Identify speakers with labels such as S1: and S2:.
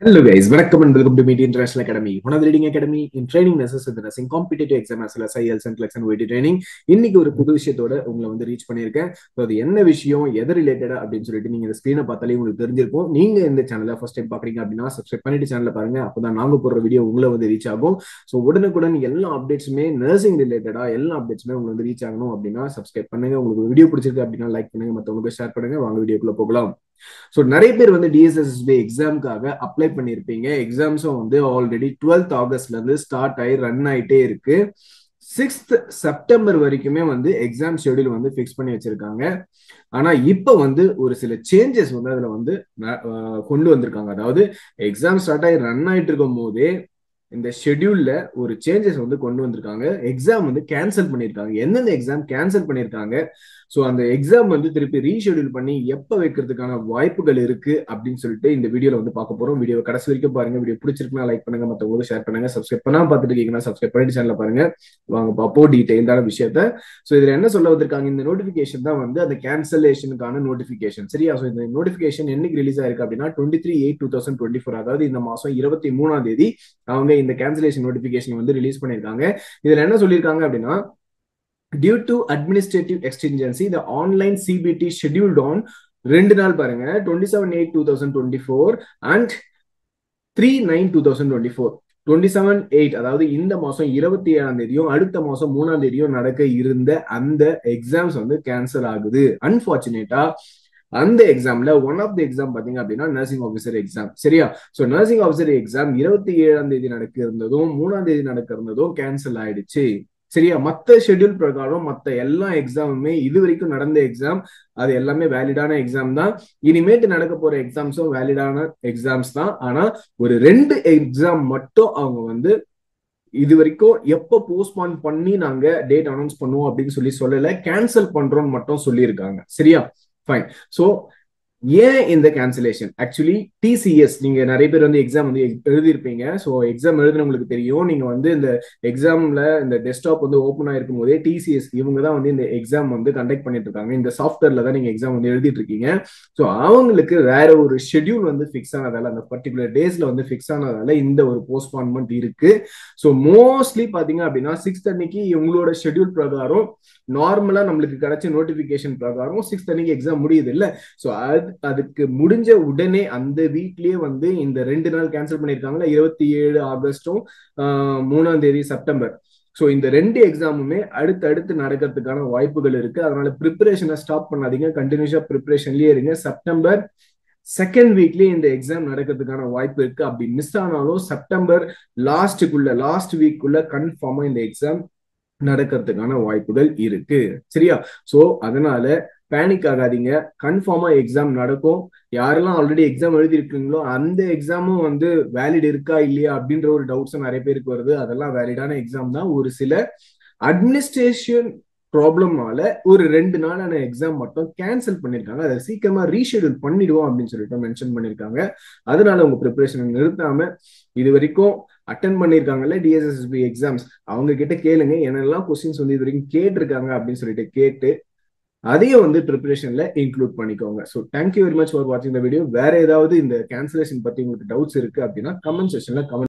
S1: Hello guys, welcome and welcome to Meet International Academy, one of the leading academy in training nurses with nursing competitive exam as well as IELTS and NCLEX and OET training. இன்னைக்கு ஒரு புது விஷயத்தோட உங்களை வந்து reach பண்ணியிருக்கேன். So அது என்ன விஷயம், எது ரிலேட்டடா அப்படின்னு சொல்லிட்டு நீங்க இந்த ஸ்கிரீனை பார்த்தாலே உங்களுக்கு தெரிஞ்சிருக்கும். நீங்க இந்த சேனலை ஃபர்ஸ்ட் டைம் பாக்குறீங்க அப்படின்னா சப்ஸ்கிரைப் பண்ணிட்டு சேனலை பாருங்க. அப்பதான் நாங்க போடுற வீடியோ உங்களை வந்து ரீச் ஆகும். ஸோ உடனுக்குடன் எல்லா அப்டேட்ஸுமே நர்சிங் ரிலேட்டடா எல்லா அப்டேட்ஸுமே உங்களுக்கு வந்து ரீச் ஆகணும் அப்படின்னா சப்ஸ்கிரைப் பண்ணுங்க. உங்களுக்கு வீடியோ பிடிச்சிருக்கு அப்படின்னா லைக் பண்ணுங்க, மற்றவங்களுக்கு ஷேர் பண்ணுங்க. வாங்க வீடியோக்குள்ள போகலாம். ஸோ நிறைய பேர் வந்து டிஎஸ்எஸ்பி எக்ஸாமுக்காக அப்ளை பண்ணியிருப்பீங்க. எக்ஸாம்ஸும் வந்து ஆல்ரெடி 12th ஆகஸ்ட்ல இருந்து ஸ்டார்ட் ஆகி ரன் ஆயிட்டே இருக்கு. 6th செப்டம்பர் வரைக்குமே வந்து எக்ஸாம் ஷெடியூல் வந்து ஃபிக்ஸ் பண்ணி வச்சிருக்காங்க. ஆனா இப்ப வந்து ஒரு சில சேஞ்சஸ் வந்து அதுல வந்து கொண்டு வந்திருக்காங்க. அதாவது எக்ஸாம் ஸ்டார்ட் ஆகி ரன் ஆயிட்டு இருக்கும் போதே இந்த ஷெடியூல்ல ஒரு சேஞ்சஸ் வந்து கொண்டு வந்திருக்காங்க. எக்ஸாம் வந்து கேன்சல் பண்ணியிருக்காங்க. எந்தெந்த எக்ஸாம் கேன்சல் பண்ணியிருக்காங்க, ஸோ அந்த எக்ஸாம் வந்து திருப்பி ரீஷெடியூல் பண்ணி எப்போ வைக்கிறதுக்கான வாய்ப்புகள் இருக்கு அப்படின்னு சொல்லிட்டு இந்த வீடியோல வந்து பார்க்க போறோம். வீடியோ கடைசி வரைக்கும் பாருங்க. வீடியோ பிடிச்சிருக்குன்னா லைக் பண்ணுங்க, மற்றவங்களுக்கு ஷேர் பண்ணுங்க. சப்ஸ்கிரைப் பண்ணாம பார்த்துட்டு இருக்கீங்கன்னா சப்ஸ்கிரைப் பண்ணிட்டு சேனல பாருங்க. வாங்க பார்ப்போம் டீடைல்டான விஷயத்த. ஸோ இதுல என்ன சொல்ல வந்திருக்காங்க, இந்த நோட்டிபிகேஷன் தான் வந்து அந்த கேன்சலேஷனுக்கான நோட்டிபிகேஷன். சரியா? ஸோ இந்த நோட்டிபிகேஷன் என்னைக்கு ரிலீஸ் ஆயிருக்கு அப்படின்னா 23/8/2024, அதாவது இந்த மாசம் 23ஆம் தேதி அவங்க இந்த கேன்சலேஷன் நோட்டிபிகேஷன் வந்து ரிலீஸ் பண்ணிருக்காங்க. இதுல என்ன சொல்லியிருக்காங்க அப்படின்னா, due to administrative exigency the online CBT scheduled on 2 நாள் பாருங்க, 27/8/2024 and 3/9/2024. 27/8 அதாவது இந்த மாசம் 27ஆம் தேதியும் அடுத்த மாசம் 3ஆம் தேதியும் நடக்க இருந்த அந்த எக்ஸாம்ஸ் வந்து கேன்சல் ஆகுது. அன்பார்ச்சுனேட்டா அந்த எக்ஸாம்ல ஒன் ஆஃப் தி எக்ஸாம் பாத்தீங்க அப்படின்னா நர்சிங் ஆஃபீஸர் எக்ஸாம். சரியா? சோ நர்சிங் ஆஃபீஸர் எக்ஸாம் 27ஆம் தேதி நடக்க இருந்ததும் 3ஆம் தேதி நடக்க இருந்ததும் கேன்சல் ஆயிடுச்சு. சரியா? மத்த ஷெட்யூல் பிரகாரம் மத்த எல்லா எக்ஸாமுமே இது வரைக்கும் நடந்த எக்ஸாம் அது எல்லாமே வேலிடான எக்ஸாம் தான். இனிமேட்டு நடக்க போற எக்ஸாம்ஸும் வேலிடான எக்ஸாம்ஸ் தான். ஆனா ஒரு 2 எக்ஸாம் மட்டும் அவங்க வந்து இது வரைக்கும் எப்போ போஸ்ட்பான் பண்ணி நாங்க டேட் அனௌன்ஸ் பண்ணுவோம் அப்படின்னு சொல்லல, கேன்சல் பண்றோம்னு மட்டும் சொல்லியிருக்காங்க. சரியா? ஃபைன். ஸோ ஏன் இந்த கேன்சலேஷன்? ஆக்சுவலி டிசிஎஸ், நீங்க நிறைய பேர் வந்து எக்ஸாம் வந்து எழுதிருப்பீங்க. ஸோ எக்ஸாம் எழுதுனவங்களுக்கு தெரியும். நீங்க வந்து இந்த எக்ஸாம்ல இந்த டெஸ்க்டாப் வந்து ஓப்பன் ஆயிருக்கும் போதே டிசிஎஸ் இவங்க தான் வந்து இந்த எக்ஸாம் வந்து கண்டக்ட் பண்ணிட்டு இருக்காங்க. இந்த சாஃப்ட்வேர்ல தான் நீங்க எக்ஸாம் வந்து எழுதிட்டு இருக்கீங்க. ஸோ அவங்களுக்கு வேற ஒரு ஷெட்யூல் வந்து ஃபிக்ஸ் ஆனதால, அந்த பர்டிகுலர் டேஸ்ல வந்து ஃபிக்ஸ் ஆனதால இந்த ஒரு போஸ்ட்பான்மெண்ட் இருக்கு. ஸோ மோஸ்ட்லி பாத்தீங்க அப்படின்னா 6th அன்னைக்கு உங்களோட ஷெட்யூல் பிரகாரம் நார்மலா நம்மளுக்கு கிடைச்ச நோட்டிபிகேஷன் பிரகாரம் 6th அன்னைக்கு எக்ஸாம் முடியுது இல்ல. ஸோ அதுக்கு முடிஞ்ச உடனே அந்த வீக்லயே வந்து இந்த 2 நாள் கேன்சல் பண்ணிருக்காங்க, 27 ஆகஸ்டும் 3ஆம் தேதி செப்டம்பர். ஸோ இந்த 2 எக்ஸாமுமே அடுத்து நடக்கிறதுக்கான வாய்ப்புகள் இருக்கு. அதனால ப்ரிப்பரேஷனை ஸ்டாப் பண்ணாதீங்க, கண்டினியூஸா ப்ரிப்பரேஷன்லயே இருங்க. செப்டம்பர் செகண்ட் வீக்லயே இந்த எக்ஸாம் நடக்கிறதுக்கான வாய்ப்பு இருக்கு. அப்படி மிஸ் ஆனாலும் செப்டம்பர் லாஸ்ட் வீக்குள்ள கன்ஃபார்மா இந்த எக்ஸாம் நடக்கிறதுக்கான வாய்ப்புகள் இருக்கு. சரியா? சோ அதனால பேனிக் ஆகாதீங்க. கன்ஃபார்மா எக்ஸாம் நடக்கும். யாரெல்லாம் ஆல்ரெடி எக்ஸாம் எழுதி இருக்கீங்களோ அந்த எக்ஸாமும் வந்து வேலிட் இருக்கா இல்லையா அப்படின்ற ஒரு டவுட்ஸ் நிறைய பேருக்கு வருது. அதெல்லாம் வேலிடான எக்ஸாம் தான். ஒரு சில அட்மினிஸ்ட்ரேஷன் ப்ராப்ளம்னால ஒரு 2 நாளான எக்ஸாம் மட்டும் கேன்சல் பண்ணிருக்காங்க. அதை சீக்கிரமா ரீஷெடியூல் பண்ணிடுவோம் அப்படின்னு சொல்லிட்டு மென்ஷன் பண்ணிருக்காங்க. அதனால உங்க ப்ரிப்பரேஷன் நிறுத்தாம இது வரைக்கும் அட்டன் பண்ணிருக்காங்கல்ல டிஎஸ்எஸ்பி எக்ஸாம்ஸ், அவங்க கிட்ட கேளுங்க என்னெல்லாம் கொஸ்டின்ஸ் வந்து இது வரைக்கும் கேட்டிருக்காங்க அப்படின்னு சொல்லிட்டு கேட்டு அதையும் வந்து ப்ரிப்பரேஷன்ல இன்க்ளூட் பண்ணிக்கோங்க. So thank you very much for வாட்சிங் த வீடியோ. வேற ஏதாவது இந்த கேன்சலேஷன் பத்தி உங்களுக்கு டவுட்ஸ் இருக்கு அப்படின்னா கமெண்ட் செக்ஷன்ல கமெண்ட்